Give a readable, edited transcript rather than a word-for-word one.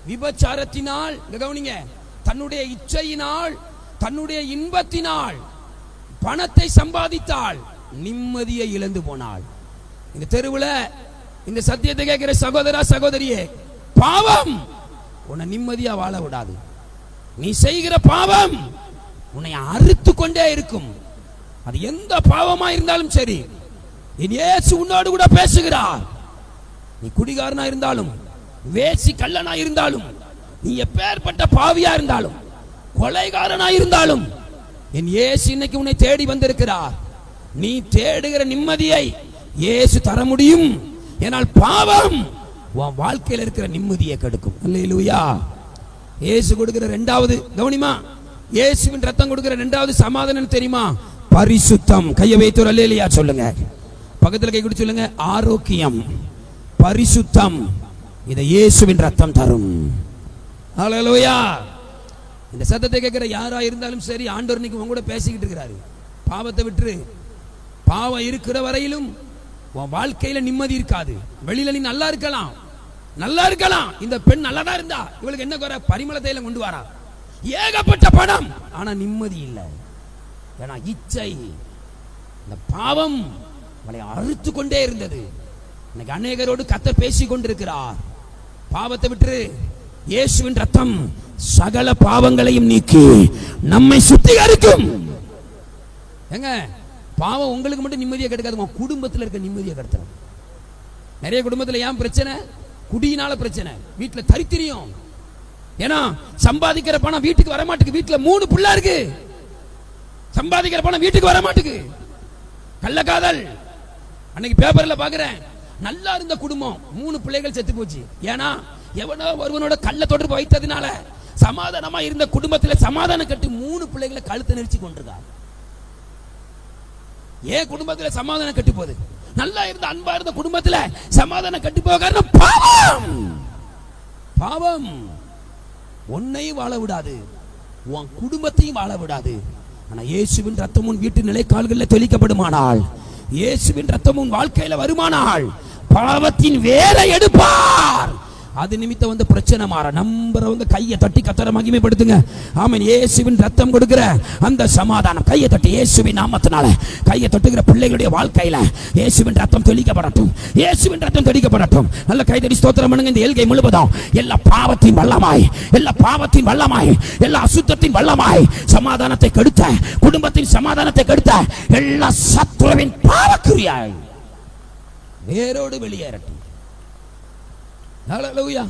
விபச்சாரத்தினால், கவனிங்க, தன்னுடைய இச்சையினால், தன்னுடைய இன்பத்தினால் பணத்தை சம்பாதித்தாள், நிம்மதியை இழந்து போனாள். இந்த தெருவில் இந்த சத்தியத்தை கேட்கிற சகோதரா சகோதரியே, பாவம் உன்னை நிம்மதியா வாழ விடாது. நீ செய்கிற பாவம் உன்னை அறுத்து கொண்டே இருக்கும். அது எந்த பாவமா இருந்தாலும் சரி, இயேசு உன்னோடு கூட பேசுகிறார். நீ குடிகாரனா இருந்தாலும், வேசி கள்ளனா இருந்தாலும், நீ எப்பேற்பட்ட பாவியா இருந்தாலும், கொலைகாரனா இருந்தாலும், என் இயேசு இன்னைக்கு உன்னை தேடி வந்திருக்கிறார். நீ தேடுகிற நிம்மதியை இயேசு தர முடியும். ஏனால் பாவம் உன் வாழ்க்கையில் இருக்கிற நிம்மதியை கெடுக்கும். அல்லேலூயா. இயேசு கொடுக்கிற இரண்டாவது, கவனிமா, இயேசுவின் ரத்தம் கொடுக்கிற இரண்டாவது சமாதானம் தெரியுமா? பரிசுத்தம். கையை வைத்து அல்லேலூயா சொல்லுங்க. பக்கத்தில் கை கொடுத்து சொல்லுங்க, ஆரோக்கியம், பரிசுத்தம். இதை இயேசுவின் ரத்தம் தரும். அல்லேலூயா. இந்த சத்தத்தை கேட்கிற யாரா இருந்தாலும் சரி, ஆண்டவர் இன்னைக்கு உங்க கூட பேசிக்கிட்டு இருக்கிறாரு. பாவத்தை விட்டு, பாவம் இருக்கிற வரையிலும் உன் வாழ்க்கையில நிம்மதி இருக்காது. வெளியில நீ நல்லா இருக்கலாம், நல்லா இருக்கலாம். இந்த பெண் நல்லா தான் இருந்தா, இவளுக்கு என்ன குறை? பரிமள தைலம் கொண்டு வரா, ஏகப்பட்ட பணம், ஆனா நிம்மதி இல்லை. ஏன்னா இச்சை, இந்த பாவம் அவளை அறுத்து கொண்டே இருந்தது. இன்னைக்கு அநேகரோடு கர்த்தர் பேசி கொண்டிருக்கிறார். பாவத்தை விட்டு இயேசுவின் ரத்தம் சகல பாவங்களையும் நீக்கி நம்மை சுத்திகரிக்கும். எங்க பாவம் உங்களுக்கு மட்டும் நிம்மதியை கெடுக்காது, குடும்பத்தில் இருக்க நிம்மதியை கெடுத்துரும். நிறைய குடும்பத்தில் ஏன் பிரச்சனை? குடியினால பிரச்சனை, வீட்டில் தரித்திரியம். ஏன்னா சம்பாதிக்கிற பணம் வீட்டுக்கு வர மாட்டுக்கு. வீட்டில் 3 பிள்ளை இருக்கு, சம்பாதிக்கிற பணம் வீட்டுக்கு வர மாட்டுக்கு. கள்ளக்காதல். அன்னைக்கு பேப்பர்ல பாக்குறேன், நல்லா இருந்த குடும்பம் 3 பிள்ளைகள் செத்து போச்சு. ஏன்னா எவனோ ஒருவனோட கள்ள தொடர்பு வைத்ததுனால சமாதானமா இருந்த குடும்பத்தில் சமாதானம் கட்டி 3 பிள்ளைகளை கழுத்தை நெரிச்சு கொண்டிருக்காங்க. ஏன் குடும்பத்தில் சமாதானம் கட்டி போகுது? நல்லா இருந்த அன்பா இருந்த குடும்பத்தில் சமாதானம் கட்டி போக காரணம் பாவம். பாவம் உன்னையும் வாழ விடாது, உன் குடும்பத்தையும் வாழ விடாது. ஆனா இயேசுவின் ரத்தம் உன் வீட்டு நிலைக்கால்களில் தெளிக்கப்படுமானால், இயேசுவின் ரத்தம் உன் வாழ்க்கையில வருமானால், பாவத்தின் வேரை எடுப்பார். அது நிமித்தம் வந்து பிரச்சனை மாற. நம்புறவங்க கையை தட்டி கர்த்தரை மகிமைப்படுத்துங்க. ஆமென். இயேசுவின் ரத்தம் கொடுக்கிற அந்த சமாதானம், கையை தட்டி இயேசுவின் நாமத்தினால கையை தட்டுகிற பிள்ளைகளுடைய வாழ்க்கையில இயேசுவின் ரத்தம் தெளிக்கப்படட்டும், இயேசுவின் ரத்தம் தெளிக்கப்படட்டும். நல்ல கைதடி ஸ்தோத்திரம் பண்ணுங்க. இந்த எல்கை முழுவதும் எல்லா பாவத்தின் வல்லமாய், எல்லா பாவத்தின் வல்லமாய், எல்லா அசுத்தத்தின் வல்லமாய், சமாதானத்தை கெடுத்த, குடும்பத்தின் சமாதானத்தை கெடுத்த எல்லா சத்துருவின் பாவக்கிரியாய் வேரோடு வெளியேறட்டும். ஹல்லேலூயா.